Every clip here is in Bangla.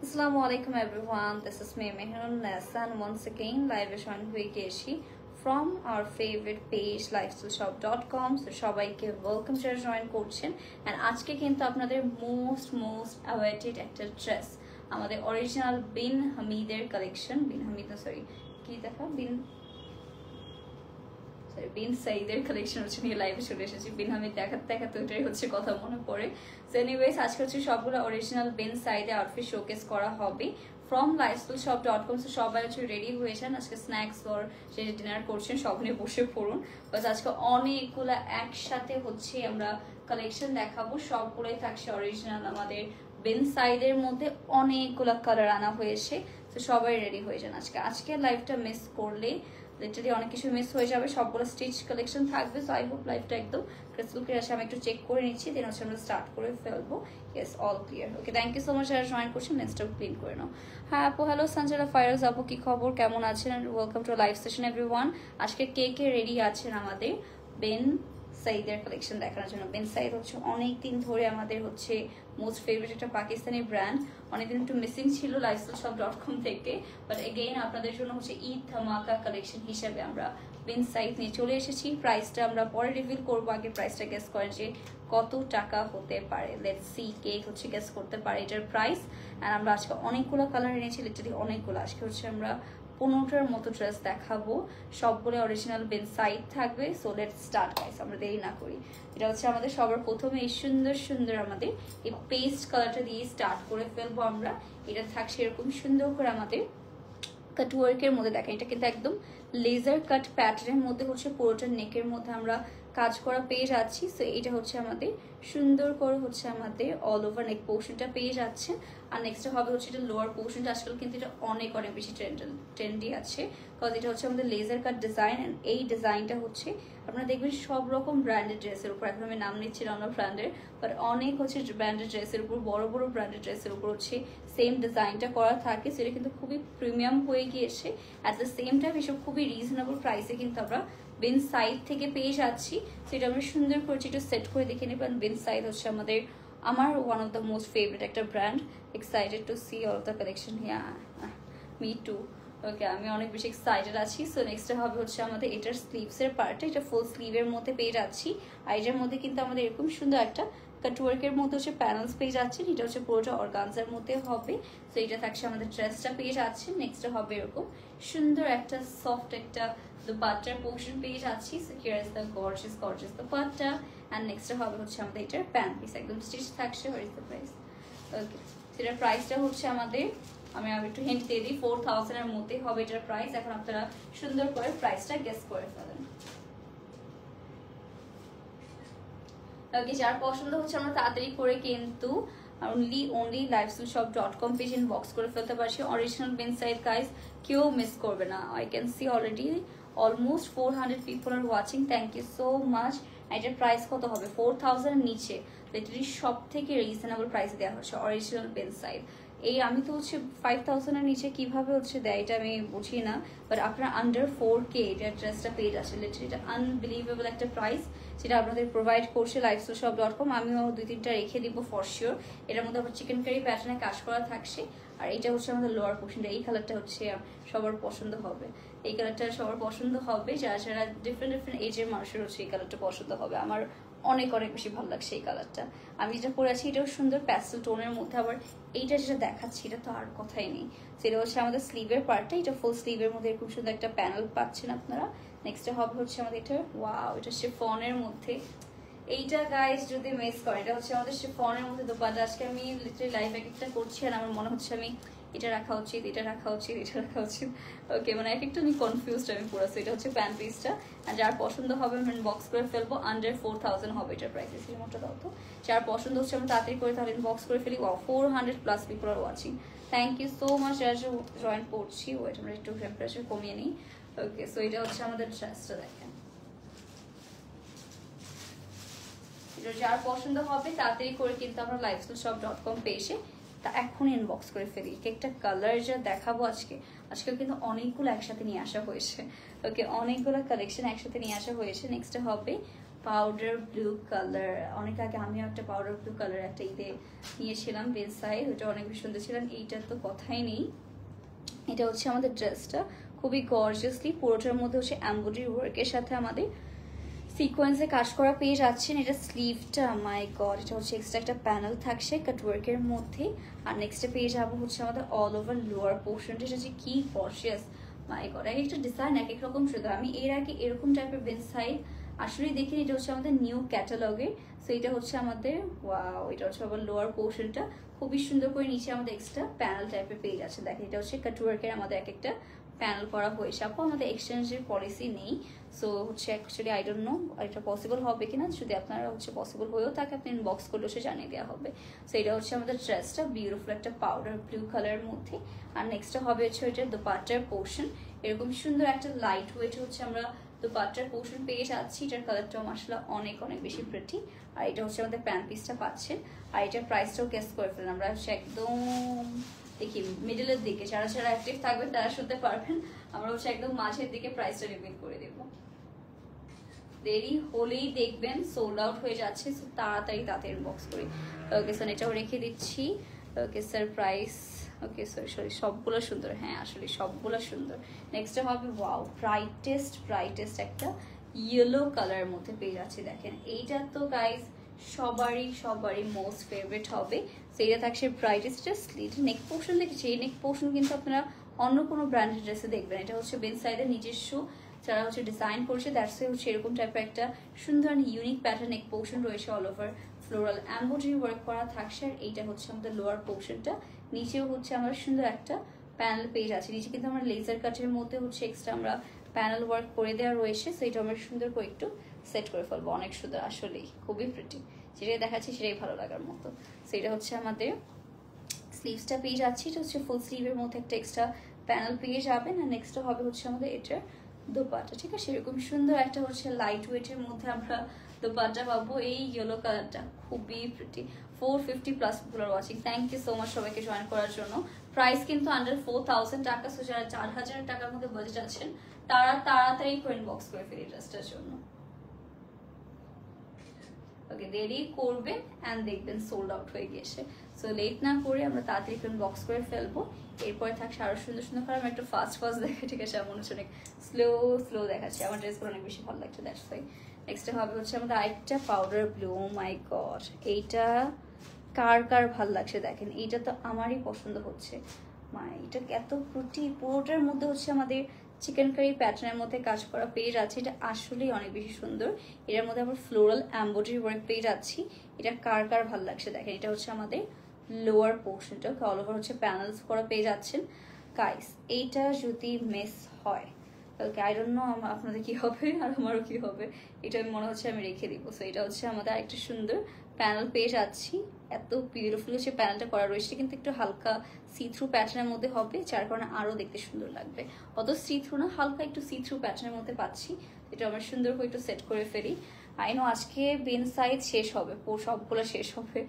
Assalamualaikum everyone, this is me Mehrun Nessa and once again live join হয়ে গেছি from our favorite page lifestyleshop.com. so সবাইকে ওয়েলকাম যারা জয়েন করছেন and আজকে কিন্তু আপনাদের most awaited একটা ড্রেস আমাদের অরিজিনাল বিন হামিদের কালেকশন বিন সাইদের কালেকশন হচ্ছে নিয়ে লাইভে চলে এসেছি। বিন হামিদ দেখাতে ওইটাই হচ্ছে কথা মনে পড়ে। সো এনিওয়েজ আজকে হচ্ছে সবগুলো অরিজিনাল বিন সাইডে আউটফিট শোকেস করা হবে ফ্রম lifestyleshop.com. সো সবাই হচ্ছে রেডি হয়ে যান, আজকে স্ন্যাক্স অর যে ডিনার করছেন সব নিয়ে বসে পড়ুন। বাস আজকে অনেকগুলো একসাথে হচ্ছে আমরা কালেকশন দেখাবো, সবগুলোই থাকছে অরিজিনাল আমাদের বিন সাইডের মধ্যে অনেকগুলো কালার আনা হয়েছে। তো সবাই রেডি হয়ে যান। আজকে লাইভটা মিস করলে লিটারালি অনেক কিছু মিস হয়ে যাবে, সবগুলো স্টিচ কালেকশন থাকবে। সো আই হোপ লাইভটা একদম ক্রিস্টাল ক্লিয়ার আসে। আমি একটু চেক করে নিচ্ছি, দেন হচ্ছে আমরা স্টার্ট করে ফেলবো। Yes, all clear. Okay, thank you so much যারা জয়েন করছেন। নেক্সটটা ক্লিন করে নাও। হ্যাঁ আপু, হ্যালো সঞ্জনা ফায়াজ আপু, কি খবর, কেমন আছেন? Welcome to live session everyone. আজকে কে রেডি আছেন আমাদের বিন সাইদের কালেকশন দেখানোর জন্য? বিন সাইদ হচ্ছে অনেকদিন ধরে আমাদের হচ্ছে মোস্ট ফেভারিট একটা পাকিস্তানি ব্র্যান্ড। অনেকদিন একটু মিসিং ছিল lifestyleshop.com থেকে, বাট এগেইন আপনাদের জন্য হচ্ছে ঈদ ধামাকা কালেকশন হিসেবে আমরা বিন সাইদ নিয়ে চলে এসেছি। প্রাইসটা আমরা পরে রিভিল করবো, আগে প্রাইসটা গেস করেন যে কত টাকা হতে পারে। লেটস সি কে হচ্ছে গেস করতে পারে এটার প্রাইস। আর আমরা আজকে অনেকগুলো কালার এনেছি, লিটারালি অনেকগুলো। আজকে হচ্ছে আমরা 15টার মতো ড্রেস দেখাবো, সবগুলো অরিজিনাল বিন সাইড থাকবে। সো লেটস স্টার্ট গাইস, আমরা দেরি না করি। এটা হচ্ছে আমাদের সবার প্রথমে এই সুন্দর আমাদের এই পেস্ট কালারটা দিয়ে স্টার্ট করে ফেলবো আমরা। এটা থাকছে এরকম সুন্দর করে আমাদের কাট ওয়ার্কের মধ্যে। দেখেন এটা কিন্তু একদম লেজার কাট প্যাটার্নের মধ্যে হচ্ছে পুরোটা নেকের মধ্যে আমরা কাজ করা পেয়ে যাচ্ছি। সো এটা হচ্ছে আমাদের সুন্দর করে হচ্ছে আমাদের অল ওভার নেক পোর্শনটা পেয়ে যাচ্ছে। আর নেক্সটটা হবে হচ্ছে এটা লোয়ার পোর্শনটা। আজকাল কিন্তু এটা অনেক বেশি ট্রেন্ডি আছে, কারণ এটা হচ্ছে আমাদের লেজার কাট ডিজাইন। অ্যান্ড এই ডিজাইনটা হচ্ছে আপনারা দেখবেন সব রকম ব্র্যান্ডেড ড্রেসের উপর, এখন আমি নাম নিচ্ছি না অন্য ব্র্যান্ডের, বাট অনেক হচ্ছে ব্র্যান্ডেড ড্রেসের উপর, বড় ব্র্যান্ডেড ড্রেসের উপর হচ্ছে সেম ডিজাইনটা করা থাকে। সেটা কিন্তু খুবই প্রিমিয়াম হয়ে গিয়েছে। অ্যাট দ্য সেম টাইম এসব খুবই রিজনেবল প্রাইসে কিন্তু আমরা বিন সাইড থেকে পেয়ে যাচ্ছি। সেটা আমরা সুন্দর করে একটু সেট করে দেখে নেবেন। বিন সাইড হচ্ছে আমার one of the most favourite একটা brand. Excited to see all of the collection here, me too. Okay, আমি অনেক বেশি এক্সাইটেড আছি। সো নেক্সট হবে হচ্ছে আমাদের এটার স্লিভসের পার্টটা, এটা ফুল স্লিভের মধ্যে পেয়ে যাচ্ছি। আর এটার মধ্যে কিন্তু আমাদের এরকম সুন্দর একটা কাটওয়ার্কের মধ্যে হচ্ছে প্যানেলস পেয়ে যাচ্ছেন। এটা হচ্ছে পুরোটা অর্গানজার মধ্যে হবে। তো এটা থাকছে আমাদের ড্রেসটা পেয়ে যাচ্ছে। নেক্সটটা হবে এরকম সুন্দর একটা সফট একটা দুপাট্টার পোর্শন পেয়ে যাচ্ছি। So here is the gorgeous dupatta. And নেক্সটটা হবে হচ্ছে আমাদের এটার প্যান্ট পিস, একদম স্টিচ থাকছে। What is the price? Okay, সেটার প্রাইসটা হচ্ছে আমাদের, আমি একটু হিন্ট দিয়ে দিই, 4000 এর মধ্যে হবে এটার প্রাইস। এখন আপনারা সুন্দর করে প্রাইসটা গেস করে ফেলেন। ওকে, যার পছন্দ হচ্ছে আমরা তাড়াতাড়ি করে কিন্তু only lifestyleshop.com পেজ ইনবক্স করে ফেলতে পারছি। অরিজিনাল বিন সাইড গাইস কেউ মিস করবে না। I can see already almost 400 people are watching, thank you so much. এটার প্রাইস কত হবে? 4000 এর নিচে, লিটারালি সব থেকে রিজনেবল প্রাইসে দেওয়া হচ্ছে অরিজিনাল বিন সাইড। এই আমি তো হচ্ছে 5000 এর নিচে কিভাবে হচ্ছে দেয় এটা আমি বুঝি না, বাট আপনারা আন্ডার 4K এটা ড্রেসটা পেয়ে যাচ্ছে। লিটারালি এটা আনবিলিভেবল একটা প্রাইস যেটা আপনাদের প্রোভাইড করছে lifestyleshop.com। আমিও 2-3টা রেখে দিব ফর শিওর। এটার মধ্যে আবার চিকেন কারি প্যাটার্নে কাজ করা থাকছে। আর এটা হচ্ছে আমাদের লোয়ার পোর্শনটা। এই কালারটা হচ্ছে সবার পছন্দ হবে, এই কালারটা সবার পছন্দ হবে। যারা ডিফারেন্ট এজের মানুষের হচ্ছে এই কালারটা পছন্দ হবে। আমার অনেক বেশি ভালো লাগছে এই কালারটা। আমি যেটা পরে আছি এটাও সুন্দর প্যাস্টেল টোনের মধ্যে। আবার এইটা যেটা দেখাচ্ছি এটা তো আর কথাই নেই। সেটা হচ্ছে আমাদের স্লিভের পার্টটা, এটা ফুল স্লিভের মধ্যে এরকম সুন্দর একটা প্যানেল পাচ্ছেন আপনারা। নেক্সটে হবে হচ্ছে আমাদের এটা, ওয়াও, এটা শিফনের মধ্যে। এইটা গাইস যদি মিস করে, এটা হচ্ছে আমাদের শিফনের মধ্যে দোপাট্টা। আজকে আমি লিটারালি লাইভ একটা করছি আর আমার মনে হচ্ছে আমি এটা রাখা উচিত, এটা রাখা উচিত, এটা রাখা উচিত। ওকে, মানে এক একটা আমি কনফিউজড আমি পুরো। এটা হচ্ছে প্যান্ট পিসটা। আর যার পছন্দ হবে আমি বক্স করে ফেলবো। আন্ডার 4000 হবে এটার প্রাইস। সিলিমোটা দাও তো। যার পছন্দ হচ্ছে আমি তাড়াতাড়ি করে তাহলে বক্স করে ফেলি। 400+ people are watching, thank you so much যারা জয়েন করছি। ওয়েট, আমরা একটু টেম্পারেচার কমিয়ে নিই। ওকে, সো এটা হচ্ছে আমাদের ড্রেসটা, দেখেন। যার পছন্দ হবে তাড়াতাড়ি করে কিন্তু আমরা lifestyleshop.com পেজে তা এখন ইনবক্স করে ফেলি। একটা কালার যা দেখাবো আজকে কিন্তু অনেকগুলো একসাথে নিয়ে আসা হয়েছে। ওকে, অনেকগুলো কালেকশন একসাথে নিয়ে আসা হয়েছে। নেক্সট হবে পাউডার ব্লু কালার। অনেক আগে আমিও একটা পাউডার ব্লু কালার একটা ঈদে নিয়েছিলাম বেন সাইড, ওটা অনেক বেশি সুন্দর ছিলাম। এইটার তো কথাই নেই। এটা হচ্ছে আমাদের ড্রেসটা খুবই গর্জিয়াসলি, পুরোটার মধ্যে হচ্ছে এমব্রয়ডারি ওয়ার্কের সাথে আমাদের সিকোয়েন্সে কাজ করা পেয়ে যাচ্ছেন। এটা স্লিভটা, মাই গড, এটা হচ্ছে এক্সট্রা একটা প্যানেল থাকছে কাটওয়ার্কের মধ্যে। আর নেক্সটে পেয়ে যাবো হচ্ছে আমাদের অল ওভার লোয়ার পোর্শনটা, এটা যে কি গর্জিয়াস, মাই গড। এক একটা ডিজাইন এক এক রকম সুন্দর। আমি এর আগে এরকম টাইপের বেন সাইড আসলে দেখিনি। এটা হচ্ছে আমাদের নিউ ক্যাটালগে। সো এটা হচ্ছে আমাদের, ওয়াও, এটা হচ্ছে আবার লোয়ার পোর্শনটা খুবই সুন্দর করে নিচে আমাদের এক্সট্রা প্যানেল টাইপের পেয়ে যাচ্ছে। দেখেন এটা হচ্ছে কাটওয়ার্কের আমাদের এক একটা প্যানেল করা হয়েছে। আপু আমাদের এক্সচেঞ্জের পলিসি নেই, সো হচ্ছে অ্যাকচুয়ালি আই ডোন্ট নো এটা পসিবল হবে কিনা। যদি আপনারা হচ্ছে পসিবল হয়েও থাকে আপনি ইনবক্স করলে সে জানিয়ে দেওয়া হবে। সো এটা হচ্ছে আমাদের ড্রেসটা বিউটিফুল একটা পাউডার ব্লু কালারের মধ্যে। আর নেক্সটটা হবে হচ্ছে ওইটার দোপাট্টার পোর্শন। এরকম সুন্দর একটা লাইট ওয়েট হচ্ছে আমরা দোপাট্টার পোর্শন পেয়ে যাচ্ছি। এটার কালারটাও মাশাআল্লাহ অনেক অনেক বেশি প্রিটি। আর এটা হচ্ছে আমাদের প্যান্ট পিসটা পাচ্ছেন। আর এটার প্রাইসটাও গেস করে ফেলেন। আমরা হচ্ছে একদম দেখি মিডলের দিকে, যারা যারা অ্যাক্টিভ থাকবেন তারা শুনতে পারবেন। আমরা হচ্ছে একদম মাঝের দিকে প্রাইসটা রিভিল করে দেবো। দেরি হলেই দেখবেন সোল্ড আউট হয়ে যাচ্ছে, তাড়াতাড়ি তাতে ইনবক্স করি। ওকে স্যার, এটাও রেখে দিচ্ছি। ওকে স্যার, প্রাইস, ওকে সরি সবগুলো সুন্দর, হ্যাঁ আসলে সবগুলো সুন্দর। নেক্সটটা হবে ওয়াও, ব্রাইটেস্ট একটা ইয়েলো কালারের মধ্যে পেয়ে যাচ্ছি। দেখেন এইটা তো গাইস সবারই মোস্ট ফেভারিট হবে। সেইটা থাকছে ব্রাইটেস্ট স্লিট নেক পোর্শন। দেখেছি এই নেক পোর্শন কিন্তু আপনারা অন্য কোনো ব্র্যান্ডের ড্রেসে দেখবেন। এটা হচ্ছে বেন সাইডের নিজস্ব যারা হচ্ছে ডিজাইন করছে, দ্যাটস হচ্ছে এরকম টাইপের একটা সুন্দর ইউনিক প্যাটার্ন নেক পোর্শন রয়েছে। All over floral embroidery work করা থাকছে। আর এইটা হচ্ছে আমাদের লোয়ার পোর্শনটা। নিচেও হচ্ছে আমরা সুন্দর একটা প্যানেল পেজ আছে। নিচে কিন্তু আমরা লেজার কাটের মধ্যে হচ্ছে এক্সট্রা আমরা প্যানেল ওয়ার্ক করে দেওয়া রয়েছে। সো এটা আমরা সুন্দর করে একটু সেট করে ফেলবো। অনেক সুন্দর, আসলেই খুবই প্রিটি। যেটাই দেখাচ্ছি সেটাই ভালো লাগার মতো। সো এটা হচ্ছে আমাদের স্লিভসটা পেয়ে যাচ্ছি। এটা হচ্ছে ফুল স্লিভের মধ্যে একটা এক্সট্রা প্যানেল পেয়ে যাবেন। আর নেক্সটটা হবে হচ্ছে আমাদের এটার দোপাট্টা। ঠিক আছে, এরকম সুন্দর একটা হচ্ছে লাইট ওয়েটের মধ্যে আমরা দোপাট্টা পাবো। এই ইয়েলো কালারটা খুবই pretty. 450 plus people are watching. Thank you so much সবাইকে জয়েন করার জন্য। প্রাইস কিন্তু আন্ডার 4000 টাকা। সো যারা 4000 টাকার মধ্যে বাজেট আছেন তারা তাড়াতাড়ি ইনবক্স করে ফেলি ড্রেসটার জন্য। ওকে, দেরি করবেন অ্যান্ড দেখবেন সোল্ড আউট হয়ে গিয়েছে। সো লেট না করে আমরা তাড়াতাড়ি বক্স করে ফেলবো। এরপরে থাকছে আরো সুন্দর সুন্দর কালার। আমি একটু ফাস্ট দেখে, ঠিক আছে, এমন হচ্ছে অনেক স্লো দেখাচ্ছে। আমার ড্রেসগুলো অনেক বেশি ভালো লাগছে, দ্যাটস ওয়াই। নেক্সট হবে হচ্ছে আমাদের আরেকটা পাউডার ব্লু। মাই গড, এইটা কার ভাল লাগছে দেখেন। এইটা তো আমারই পছন্দ হচ্ছে। এটা এত প্রিটি, পুরোটার মধ্যে হচ্ছে আমাদের চিকেন কারি প্যাটার্নের মধ্যে কাজ করা পেয়ে যাচ্ছে। এটা আসলেই অনেক বেশি সুন্দর। এটার মধ্যে আমরা ফ্লোরাল এমব্রয়ডারি ওয়ার্ক পেয়ে যাচ্ছি। এটা কার ভাল লাগছে দেখেন। এটা হচ্ছে আমাদের লোয়ার পোর্শনটা, অল ওভার হচ্ছে প্যানেলস করা পেয়ে যাচ্ছেন। গাইস এইটা যদি মিস হয় তাহলে আই ডোন্ট নো আপনাদের কি হবে আর আমারও কি হবে। এটা আমি মনে হচ্ছে আমি রেখে দিব। সো এটা হচ্ছে আমাদের আরেকটা সুন্দর প্যানেল পেয়ে যাচ্ছি। এত বিউটিফুল হচ্ছে প্যানেলটা করা রয়েছে, কিন্তু একটু হালকা সি থ্রু প্যাটার্নের মধ্যে হবে, যার কারণে আরো দেখতে সুন্দর লাগবে। অত সি থ্রু না, হালকা একটু সি থ্রু প্যাটার্নের মধ্যে পাচ্ছি। এটা আমরা সুন্দর করে একটু সেট করে ফেলি। আই নো আজকে বেন সাইজ শেষ হবে, সবগুলো শেষ হবে।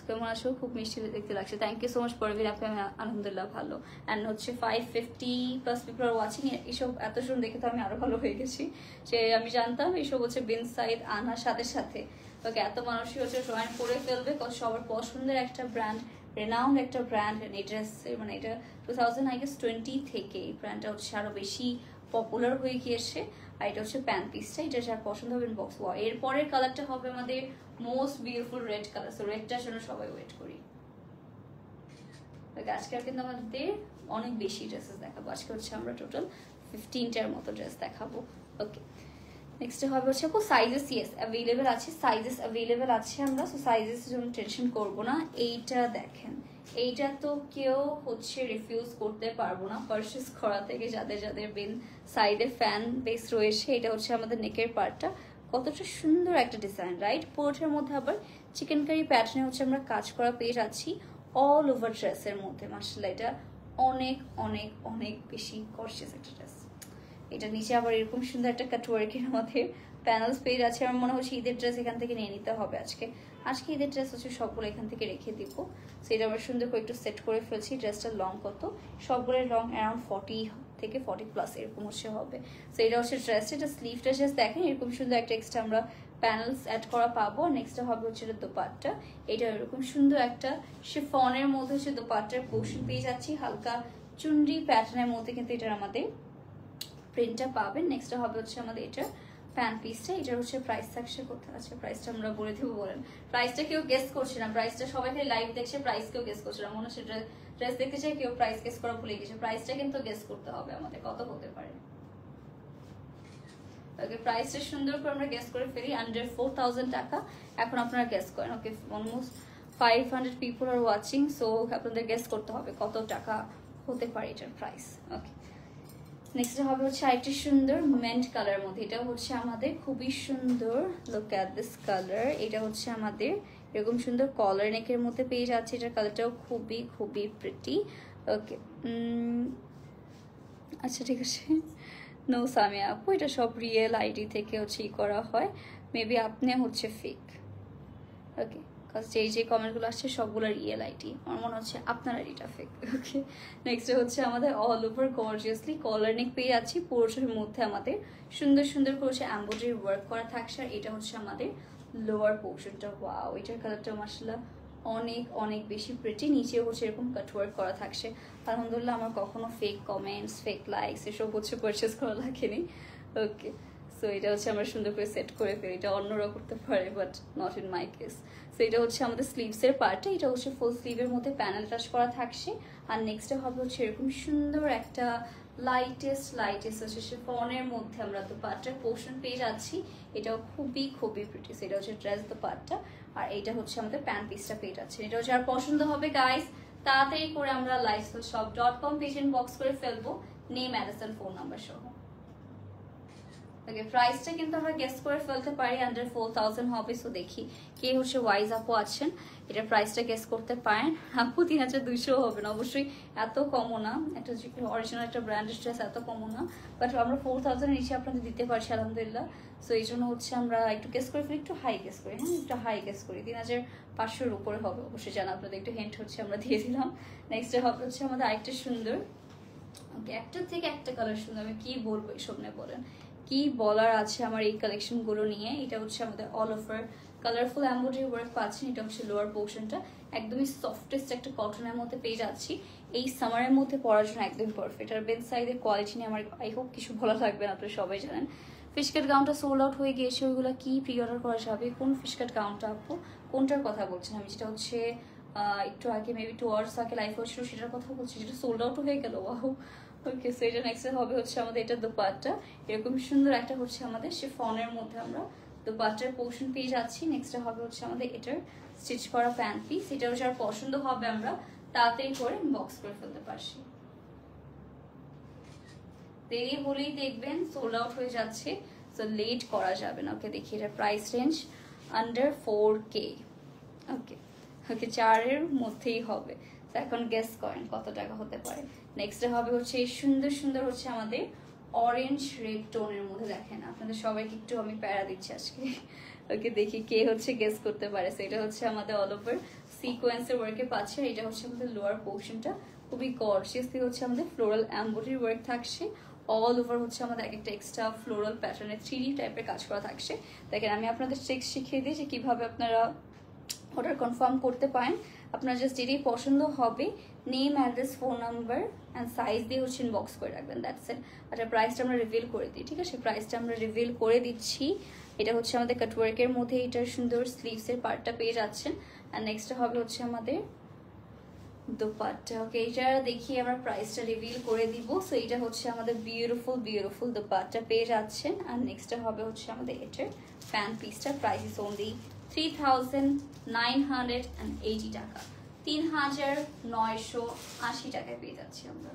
কেমন আছো? খুব মিষ্টি দেখতে লাগছে। থ্যাংক ইউ সো মাচ পরবিন আপনি। আমি আলহামদুলিল্লাহ ভালো। অ্যান্ড হচ্ছে 550 প্লাস পিপল আর ওয়াচিং। এইসব এত সুন্দর দেখে তো আমি আরো ভালো হয়ে গেছি। যে আমি জানতাম এইসব হচ্ছে বেন সাইড আনার সাথে সাথে ওকে এত মানুষই হচ্ছে জয়েন করে ফেলবে। সবার পছন্দের একটা ব্র্যান্ড, রেনাউন্ড একটা ব্র্যান্ড। মানে এটা 2020 থেকে এই ব্র্যান্ডটা হচ্ছে আরো বেশি পপুলার হয়ে গিয়েছে। আর এটা হচ্ছে প্যান্ট পিসটা। এটা যার পছন্দ হবে বক্স। এরপরের কালারটা হবে আমাদের most beautiful red colour. So রেডটার জন্য সবাই ওয়েট করি। আজকে কিন্তু আমাদের অনেক বেশি ড্রেসেস দেখাবো। আজকে হচ্ছে আমরা টোটাল 15টার মতো ড্রেস দেখাবো। ওকে, নেক্সট হবে হচ্ছে আপু সাইজেস অ্যাভেলেবেল আছে। আমরা সো সাইজেস জন্য টেনশন করবো না। এইটা দেখেন, এইটা তো কেউ হচ্ছে রিফিউজ করতে পারবো না পারচেস করা থেকে, যাদের বেন সাইডে ফ্যান বেস রয়েছে। এটা হচ্ছে আমাদের নেকের পার্টটা, কতটা সুন্দর একটা ডিজাইন, রাইট? পোর্টের মধ্যে আবার চিকেন কারি প্যাটার্নে হচ্ছে আমরা কাজ করা পেয়ে যাচ্ছি অল ওভার ড্রেসের মধ্যে। মাশাআল্লাহ, এটা অনেক অনেক অনেক বেশি গর্জিয়াস একটা ড্রেস। এটা নিচে আবার এরকম সুন্দর একটা কাটওয়ার্কের মধ্যে প্যানেলস পেয়ে যাচ্ছে। আমার মনে হচ্ছে ঈদের ড্রেস এখান থেকে নিয়ে নিতে হবে আজকে ঈদের ড্রেস হচ্ছে সবগুলো এখান থেকে রেখে দিব। সেটা আবার সুন্দর করে একটু সেট করে ফেলছি। ড্রেসটার লং কত? সবগুলোর লং অ্যারাউন্ড 40 থেকে 40 প্লাস এরকম হচ্ছে হবে। সো এটা হচ্ছে ড্রেস। এটা স্লিভটা জাস্ট দেখেন, এরকম সুন্দর একটা এক্সট্রা আমরা প্যানেলস অ্যাড করা পাবো। নেক্সট হবে হচ্ছে এটা দোপাট্টা, এটা এরকম সুন্দর একটা শিফনের মধ্যে হচ্ছে দোপাট্টার পোর্শন পেয়ে যাচ্ছি, হালকা চুনরি প্যাটার্নের মধ্যে কিন্তু এটার আমাদের প্রিন্টটা পাবেন। নেক্সট হবে হচ্ছে আমাদের এটা প্যান্ট পিসটা, এটার হচ্ছে প্রাইস থাকছে কোথায় আছে, প্রাইসটা আমরা বলে দেবো। বলেন প্রাইসটা কেউ গেস করছে না, প্রাইসটা সবাই খালি লাইভ দেখছে, প্রাইস কেউ গেস করছে না, মনে হচ্ছে ড্রেস দেখতে চাই, কেউ প্রাইস গেস করা ভুলে গেছে। প্রাইসটা কিন্তু গেস করতে হবে আমাদের, কত হতে পারে। ওকে, প্রাইসটা সুন্দর করে আমরা গেস করে ফেলি, আন্ডার 4000 টাকা। এখন আপনারা গেস করেন। Okay, almost 500 people are watching, so আপনাদের গেস করতে হবে কত টাকা হতে পারে এটার প্রাইস। ওকে, নেক্সট হবে হচ্ছে আরেকটি সুন্দর মেন্ট কালার মধ্যে, এটা হচ্ছে আমাদের খুবই সুন্দর, লুক অ্যাট দিস কালার। এটা হচ্ছে আমাদের এরকম সুন্দর কলার নেকের মধ্যে পেয়ে যাচ্ছে, এটার কালারটাও খুবই খুবই প্রিটি। ওকে, আচ্ছা ঠিক আছে, নো সামিয়া আপু, এটা সব রিয়েল আইডি থেকে হচ্ছে করা হয়, মেবি আপনি হচ্ছে ফেক। ওকে, কারণ যে কমেন্টগুলো আসছে সবগুলো রিয়েল আইডি, আমার মনে হচ্ছে আপনার আইডিটা ফেক। ওকে, নেক্সট হচ্ছে আমাদের অল ওভার গর্জিয়াসলি কলার নেক পেয়ে যাচ্ছি, পুরোটার মধ্যে আমাদের সুন্দর সুন্দর করে হচ্ছে এমব্রয়ডারি ওয়ার্ক করা থাকছে। আর এটা হচ্ছে আমাদের লোয়ার পোর্শনটা, ওয়াও, এটার কালারটা মাশাআল্লাহ অনেক অনেক বেশি প্রিটি, নিচেও হচ্ছে এরকম কাটওয়ার্ক করা থাকছে। আলহামদুলিল্লাহ আমার কখনো ফেক কমেন্টস, ফেক লাইকস এসব হচ্ছে পারচেস করা লাগেনি। ওকে, সো এটা হচ্ছে আমরা সুন্দর করে সেট করে ফেলি, এটা অন্যরা করতে পারে but not in my case. So এটা হচ্ছে আমাদের স্লিভসের পার্টটা, এটা হচ্ছে ফুল স্লিভের মধ্যে প্যানেল টাচ করা থাকছে। আর নেক্সটে হবে হচ্ছে এরকম সুন্দর একটা লাইটেস্ট হচ্ছে শিফনের মধ্যে আমরা দোপাট্টার পোর্শন পেয়ে যাচ্ছি, এটাও খুবই খুবই প্রিটি। এটা হচ্ছে ড্রেস দোপাট্টা, আর এইটা হচ্ছে আমাদের প্যান্ট পিসটা পেয়ে যাচ্ছে। এটা হচ্ছে আর পছন্দ হবে গাইস, তাড়াতাড়ি করে আমরা lifestyleshop.com পেজ ইনবক্স করে ফেলবো, name, address and phone number সহ। ওকে, প্রাইসটা কিন্তু আমরা গেস করে ফেলতে পারি, আন্ডার 4000 হবে। সো দেখি কে হচ্ছে ওয়াইজ আপু আছেন, এটা প্রাইসটা গেস করতে পারেন। আপু 3200 হবে না, অবশ্যই এত কমও না, একটা অরিজিনাল একটা ব্র্যান্ডেড ড্রেস এত কমও না, বাট আমরা 4000 এর নিচে আপনাদের দিতে পারছি আলহামদুলিল্লাহ। সো এই জন্য হচ্ছে আমরা একটু গেস করে ফেলি, একটু হাই গেস করি, হ্যাঁ একটু হাই গেস করি, 3500-র উপরে হবে অবশ্যই, জানা আপনাদের একটু হিন্ট হচ্ছে আমরা দিয়ে দিলাম। নেক্সট হবে হচ্ছে আমাদের আরেকটা সুন্দর, ওকে, একটার থেকে একটা কালার সুন্দর, আমি কি বলবো এসব নিয়ে, বলেন কি বলার আছে আমার এই কালেকশনগুলো নিয়ে। এটা হচ্ছে আমাদের all over colourful embroidery work পাচ্ছেন, এটা হচ্ছে লোয়ার পোর্শনটা একদমই সফটেস্ট একটা কটনের মধ্যে পেয়ে যাচ্ছি, এই সামারের মধ্যে পরার জন্য একদমই পারফেক্ট। আর বেন সাইডের কোয়ালিটি নিয়ে আমার আই হোপ কিছু বলা লাগবে না, আপনারা সবাই জানেন। ফিশকাট গাউনটা সোল্ড আউট হয়ে গিয়েছে, ওইগুলো কি প্রি অর্ডার করা যাবে? কোন ফিশকাট গাউনটা আপু, কোনটার কথা বলছেন? আমি যেটা হচ্ছে একটু আগে মেবি 2 আওয়ার্স আগে লাইভ হচ্ছিল সেটার কথা বলছি, যেটা সোল্ড আউট হয়ে গেল। ওয়াও, ওকে, সো এটা নেক্সট হবে হচ্ছে আমাদের এটা দোপাট্টা, এরকম সুন্দর একটা হচ্ছে আমাদের শিফনের মধ্যে আমরা দোপাট্টার পোর্শন পেয়ে যাচ্ছি। নেক্সট হবে হচ্ছে আমাদের এটার স্টিচ করা প্যান্ট পিস, এটা হচ্ছে আর পছন্দ হবে আমরা তাড়াতাড়ি করে বক্স করে ফেলতে পারছি, দেরি হলেই দেখবেন সোল্ড আউট হয়ে যাচ্ছে, সো লেট করা যাবে না। ওকে, দেখি এটা প্রাইস রেঞ্জ আন্ডার 4K। ওকে ওকে, 4-এর মধ্যেই হবে। তো এখন গেস করেন কত টাকা হতে পারে। নেক্সট হবে হচ্ছে এই সুন্দর সুন্দর হচ্ছে আমাদের অরেঞ্জ রেড টোনের মধ্যে, দেখেন আপনাদের সবাইকে একটু আমি প্যারা দিচ্ছি আজকে। ওকে, দেখি কে হচ্ছে গেস করতে পারে। সো এটা হচ্ছে আমাদের অল ওভার সিকোয়েন্সের ওয়ার্কে পাচ্ছে, এটা হচ্ছে আমাদের লোয়ার পোর্শনটা খুবই গর্জিয়াসলি হচ্ছে আমাদের ফ্লোরাল এমব্রয়ডারি ওয়ার্ক থাকছে, অল ওভার হচ্ছে আমাদের এক একটা এক্সট্রা ফ্লোরাল প্যাটার্নে 3D টাইপের কাজ করা থাকছে। দেখেন আমি আপনাদের ট্রিক্স শিখিয়ে দিই যে কিভাবে আপনারা অর্ডার কনফার্ম করতে পারেন। আপনার জাস্ট যেটাই পছন্দ হবে name, address, phone number and size দিয়ে হচ্ছে ইনবক্স করে রাখবেন, দ্যাটস ইট। আচ্ছা, প্রাইসটা আমরা রিভিল করে দিই, ঠিক আছে? প্রাইসটা আমরা রিভিল করে দিচ্ছি। এটা হচ্ছে আমাদের কাটওয়ার্কের মধ্যে, এটার সুন্দর স্লিভসের পার্টটা পেয়ে যাচ্ছেন। আর নেক্সট হবে হচ্ছে আমাদের দোপাট্টা। ওকে, এটা দেখি আমরা প্রাইসটা রিভিল করে দিব। সো এটা হচ্ছে আমাদের বিউটিফুল দোপাট্টা পেয়ে যাচ্ছেন। আর নেক্সট হবে হচ্ছে আমাদের এটার প্যান্ট পিসটা, প্রাইস ইস অনলি 3980 টাকা, 3980 টাকায় পেয়ে যাচ্ছি আমরা।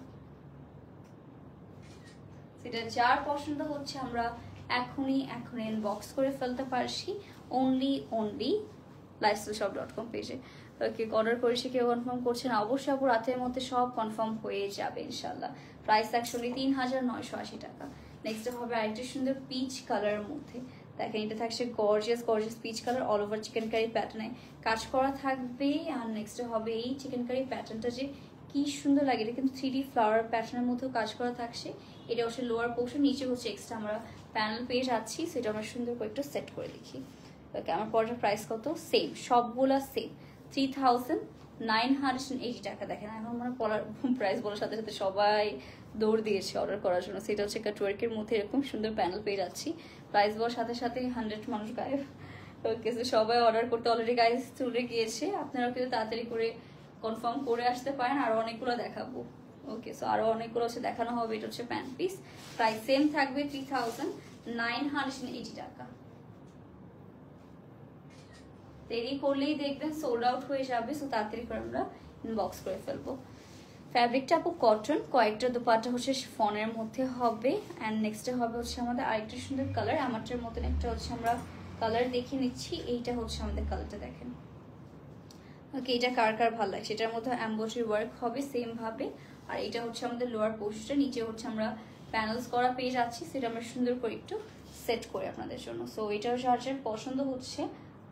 সেটা যার পছন্দ হচ্ছে আমরা এখনই ইনবক্স করে ফেলতে পারছি অনলি lifestyleshop.com পেজে। ওকে, অর্ডার করেছি, কেউ কনফার্ম করছে না? অবশ্যই আপু রাতের মধ্যে সব কনফার্ম হয়ে যাবে ইনশাল্লাহ। প্রাইস অ্যাকচুয়ালি 3980 টাকা। নেক্সট হবে আরেকটা সুন্দর পিচ কালারের মধ্যে, দেখেন এটা থাকছে gorgeous peach colour, all over chikankari প্যাটার্নে কাজ করা থাকবে। আর নেক্সট হবে এই চিকেন কারি প্যাটার্নটা যে কি সুন্দর লাগে, এটা কিন্তু 3D ফ্লাওয়ার প্যাটার্নের মধ্যেও কাজ করা থাকছে। এটা হচ্ছে লোয়ার পোর্শন, নিচে হচ্ছে এক্সট্রা আমরা প্যানেল পেয়ে যাচ্ছি, সেটা আমরা সুন্দর করে একটু সেট করে দেখি। ওকে, আমার পরটার প্রাইস কত? সেম, সবগুলা সেম 3980 টাকা। দেখেন এখন মানে পলার প্রাইস বলার সাথে সাথে সবাই দৌড় দিয়েছে অর্ডার করার জন্য। সেটা হচ্ছে কাটওয়ার্কের মধ্যে এরকম সুন্দর প্যানেল পেয়ে যাচ্ছি। প্রাইস বলার সাথে সাথে 100 মানুষ গায়েব। ওকে, সবাই অর্ডার করতে অলরেডি গাইস চলে গিয়েছে। আপনারাও কিন্তু তাড়াতাড়ি করে কনফার্ম করে আসতে পারেন, আরো অনেকগুলো দেখাবো। ওকে, সো আরো অনেকগুলো হচ্ছে দেখানো হবে। এটা হচ্ছে প্যান্ট পিস, প্রাইস সেম থাকবে 3980 টাকা। দেরি করলেই দেখবেন সোল্ড আউট হয়ে যাবে, সো তাড়াতাড়ি করে আমরা ইনবক্স করে ফেলবো। ফ্যাব্রিকটা আপু কটন, কয়েকটা দোপাট্টা হচ্ছে ফনের মধ্যে হবে। অ্যান্ড নেক্সটে হবে হচ্ছে আমাদের আরেকটা সুন্দর কালার, আমারটার মতন একটা হচ্ছে আমরা কালার দেখে নিচ্ছি। এইটা হচ্ছে আমাদের কালারটা, দেখেন। ওকে, এটা কার কার ভালো লাগছে। এটার মধ্যে এমব্রয়ডারি ওয়ার্ক হবে সেম ভাবে। আর এটা হচ্ছে আমাদের লোয়ার পোর্শনটা, নিচে হচ্ছে আমরা প্যানেলস করা পেয়ে যাচ্ছি। সেটা আমরা সুন্দর করে একটু সেট করে আপনাদের জন্য। সো এটা যার যার পছন্দ হচ্ছে,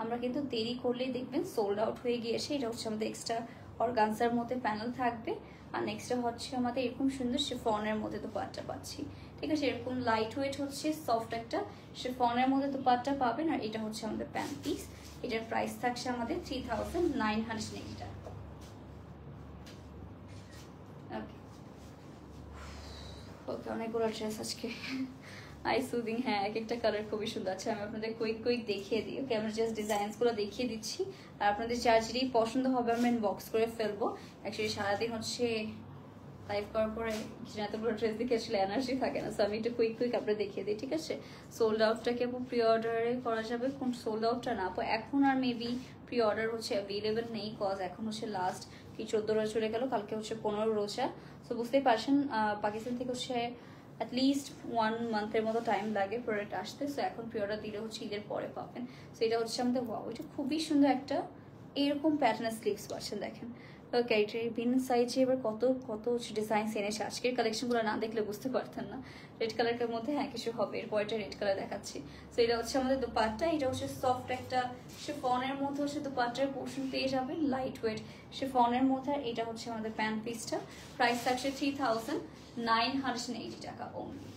আমরা কিন্তু দেরি করলেই দেখবেন সোল্ড আউট হয়ে গিয়েছে। এটা হচ্ছে আমাদের এক্সট্রা অর্গানজার মধ্যে প্যানেল থাকবে। আর নেক্সটটা হচ্ছে আমাদের এরকম সুন্দর শিফনের মধ্যে দোপাট্টা পাচ্ছি। ঠিক আছে, এরকম লাইট ওয়েট হচ্ছে সফট একটা শিফনের মধ্যে দোপাট্টা পাবেন। আর এটা হচ্ছে আমাদের প্যান্ট পিস। এটার প্রাইস থাকছে আমাদের 3980 টাকা। ওকে, অনেকগুলো ড্রেস আজকে। আই সুদিং, হ্যাঁ এক একটা কালার খুবই সুন্দর আছে। আমি আপনাদের কুইক দেখিয়ে দিই। ওকে, আমরা জাস্ট ডিজাইনসগুলো দেখিয়ে দিচ্ছি। আর আপনাদের যার যেটাই পছন্দ হবে আমরা ইনবক্স করে ফেলবো। অ্যাকচুয়ালি সারাদিন হচ্ছে লাইভ করার পরে এতগুলো ড্রেস দেখে আসলে এনার্জি থাকে না। সো আমি একটু কুইক আপনাদের দেখিয়ে দিই, ঠিক আছে। সোল্ড আউটটাকে আপু প্রি অর্ডারে করা যাবে, কোন সোল্ড আউটটা না আপু এখন আর মেবি প্রি অর্ডার হচ্ছে অ্যাভেলেবেল নেই, কজ এখন হচ্ছে লাস্ট কি 14 রোজা চলে গেল, কালকে হচ্ছে 15 রোজা। সো বুঝতেই পারছেন পাকিস্তান থেকে হচ্ছে অ্যাটলিস্ট 1 মান্থের মতো টাইম লাগে প্রোডাক্ট আসতে। সো এখন প্রি অর্ডার দিলে হচ্ছে ঈদের পরে পাবেন। সো এটা হচ্ছে আমাদের ওয়াও, এটা খুবই সুন্দর একটা এরকম প্যাটার্নের স্লিভস পাচ্ছেন, দেখেন। ওকে, এটার ভিন্ন সাইজে এবার কত কত ডিজাইন এনেছে। আজকের কালেকশনগুলো না দেখলে বুঝতে পারতেন না। রেড কালারের মধ্যে হ্যাঁ কিছু হবে, এরপর এটা রেড কালার দেখাচ্ছি। সো এটা হচ্ছে আমাদের দোপাট্টা, এটা হচ্ছে সফট একটা শিফনের মধ্যে হচ্ছে দোপাট্টার পোর্শন পেয়ে যাবেন, লাইট ওয়েট শিফনের মধ্যে। আর এটা হচ্ছে আমাদের প্যান্ট পিসটা, প্রাইস থাকছে 3980 টাকা ওনলি।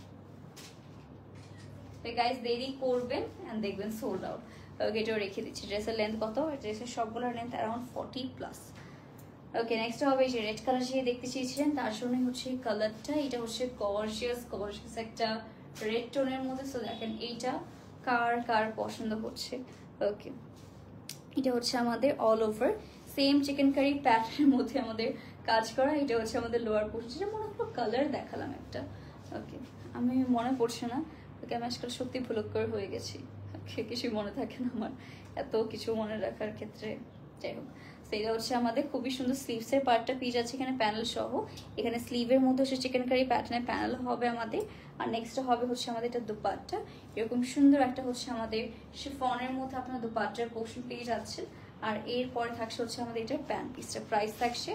গাইস দেরি করবেন এন্ড দেখবেন সোল্ড আউট। ওকে, এটাও রেখে দিচ্ছি। ড্রেসের লেন্থ কত? ড্রেসের সবগুলোর লেন্থ অ্যারাউন্ড 40+। ওকে, নেক্সট হবে যে রেড কালার যে দেখতে চেয়েছিলেন, তার জন্যই হচ্ছে কালারটা। এটা হচ্ছে গর্জিয়াস একটা রেড টোনের মধ্যে। সো দেখেন এইটা কার কার পছন্দ হচ্ছে। ওকে, এটা হচ্ছে আমাদের all over same chikankari প্যাটার্নের মধ্যে আমাদের কাজ করা। এটা হচ্ছে আমাদের লোয়ার পোর্শন, যেটা মনে হলো কালার দেখালাম একটা। ওকে, আমি মনে পড়ছে না। ওকে, আমি আজকাল সত্যি ভুলক্কর হয়ে গেছি। ওকে, কিছুই মনে থাকে না আমার, এত কিছু মনে রাখার ক্ষেত্রে। যাই হোক, সেটা হচ্ছে আমাদের খুবই সুন্দর স্লিভসের পার্টটা পেয়ে যাচ্ছে এখানে প্যানেল সহ। এখানে স্লিভের মধ্যে হচ্ছে চিকেন কারি প্যাটার্নের প্যানেল হবে আমাদের। আর নেক্সট হবে হচ্ছে আমাদের এটা দুপাট্টা, এরকম সুন্দর একটা হচ্ছে আমাদের শিফনের মধ্যে আপনার দুপাট্টার পোর্শন পেয়ে যাচ্ছেন। আর এরপরে থাকছে হচ্ছে আমাদের এটার প্যান্ট পিসটা, প্রাইস থাকছে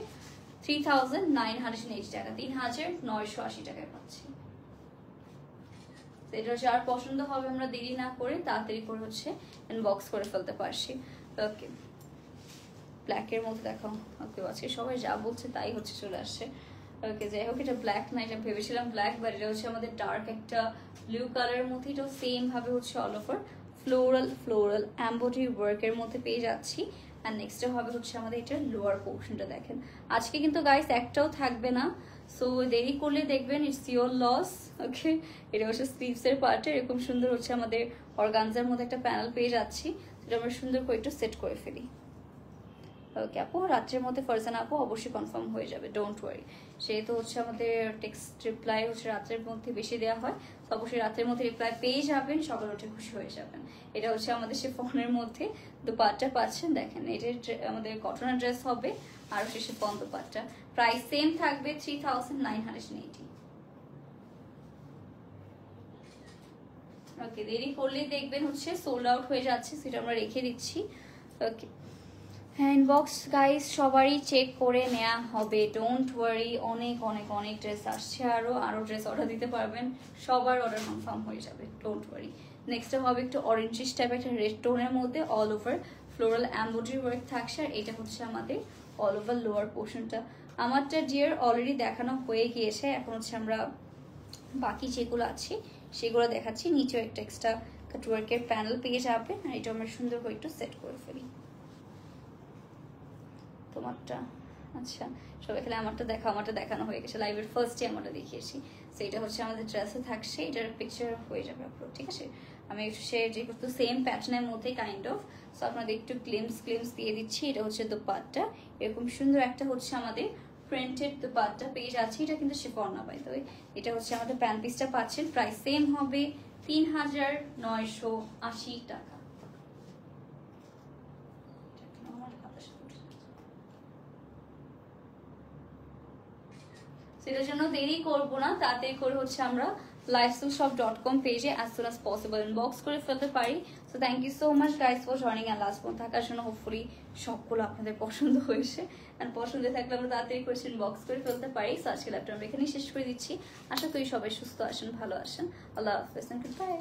3980 টাকা, 3980 টাকায় পাচ্ছি। এটা হচ্ছে আর পছন্দ হবে, আমরা দেরি না করে তাড়াতাড়ি করে হচ্ছে ইনবক্স করে ফেলতে পারছি। ওকে, ব্ল্যাকের মধ্যে দেখাও। ওকে, আজকে সবাই যা বলছে তাই হচ্ছে চলে আসছে। ওকে, যাই হোক, এটা ব্ল্যাক না, এটা ভেবেছিলাম ব্ল্যাক, বাট এটা হচ্ছে আমাদের ডার্ক একটা ব্লু কালারের মধ্যে। এটাও সেম ভাবে হচ্ছে অল ওভার ফ্লোরাল এমব্রয়ডারি ওয়ার্কের মধ্যে পেয়ে যাচ্ছি। আর নেক্সটে হবে হচ্ছে আমাদের এটার লোয়ার পোর্শনটা, দেখেন। আজকে কিন্তু গাইস একটাও থাকবে না, সো দেরি করলে দেখবেন ইটস ইয়োর লস। ওকে, এটা হচ্ছে স্লিভসের পার্টে এরকম সুন্দর হচ্ছে আমাদের অর্গানজার মধ্যে একটা প্যানেল পেয়ে যাচ্ছি, সেটা আমরা সুন্দর করে একটু সেট করে ফেলি। ওকে আপু, রাত্রের মধ্যে ফারজানা আপু অবশ্যই কনফার্ম হয়ে যাবে, ডোন্ট ওয়ারি। সেহেতু হচ্ছে আমাদের টেক্সট রিপ্লাই হচ্ছে রাত্রের মধ্যে বেশি দেওয়া হয়, তো অবশ্যই রাত্রের মধ্যে রিপ্লাই পেয়ে যাবেন, সকাল উঠে খুশি হয়ে যাবেন। এটা হচ্ছে আমাদের সে ফোনের মধ্যে দুপাট্টা পাচ্ছেন, দেখেন। এটা আমাদের কটনের ড্রেস হবে, আর শেষে পন দুপাট্টা। প্রাইস সেম থাকবে 3980। ওকে, দেরি করলেই দেখবেন হচ্ছে সোল্ড আউট হয়ে যাচ্ছে, সেটা আমরা রেখে দিচ্ছি। ওকে, হ্যাঁ, ইনবক্স গাইস সবারই চেক করে নেওয়া হবে, ডোন্ট ওয়ারি। অনেক অনেক অনেক ড্রেস আসছে, আরো ড্রেস অর্ডার দিতে পারবেন, সবার অর্ডার কনফার্ম হয়ে যাবে, ডোন্ট ওয়ারি। নেক্সট হবে একটু অরেঞ্জিশ টাইপ একটা রেড টোনের মধ্যে all over floral embroidery work থাকছে। আর এটা হচ্ছে আমাদের অল ওভার লোয়ার পোর্শনটা। আমারটা ডিয়ার অলরেডি দেখানো হয়ে গিয়েছে, এখন হচ্ছে আমরা বাকি যেগুলো আছে সেগুলো দেখাচ্ছি। নিচেও একটা এক্সট্রা কাটওয়ার্কের প্যানেল পেয়ে যাবেন। আর এটা আমরা সুন্দর করে একটু সেট করে ফেলি। তোমারটা আচ্ছা সবাই খেলে আমারটা দেখা, আমারটা দেখানো হয়ে গেছে, লাইভের ফার্স্টে আমারটা দেখিয়েছি। সো এটা হচ্ছে আমাদের ড্রেসে থাকছে, এটার পিকচার হয়ে যাবে আপলোড, ঠিক আছে। আমি একটু শেয়ার যেহেতু সেম প্যাটার্নের মধ্যে কাইন্ড অফ, সো আপনাদের একটু গ্লিমস দিয়ে দিচ্ছি। এটা হচ্ছে দোপাট্টা, এরকম সুন্দর একটা হচ্ছে আমাদের প্রিন্টেড দোপাট্টা পেয়ে যাচ্ছে। এটা কিন্তু শিফন না বাই দ্য ওয়ে। এটা হচ্ছে আমাদের প্যান্ট পিসটা পাচ্ছেন, প্রাইস সেম হবে ৩,৯৮০ টাকা। সেটার জন্য দেরি করবো না, তাড়াতাড়ি করে হচ্ছে আমরা lifestyleshop.com পেজে as soon as possible inbox করে ফেলতে পারি। So thank you so much guys for joining and last পর্যন্ত থাকার জন্য। হোপফুলি সবগুলো আপনাদের পছন্দ হয়েছে, অ্যান্ড পছন্দ থাকলে আমরা তাড়াতাড়ি করে ইনবক্স করে ফেলতে পারি। সো আজকে ল্যাপটপ আমরা এখানেই শেষ করে দিচ্ছি। আশা করি সবাই সুস্থ আসেন, ভালো আসেন। আল্লাহ হাফেজ, বাই।